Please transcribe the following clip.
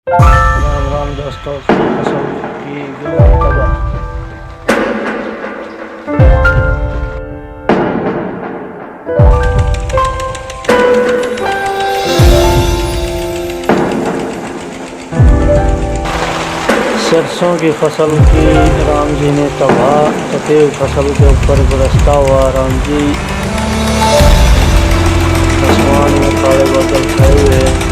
राम राम दोस्तों, फसल की तबाह। सरसों की फसल की राम जी ने तबाह, सफेद फसल के ऊपर बरसता हुआ राम जी। आसमान में काले बादल छाए हुए हैं।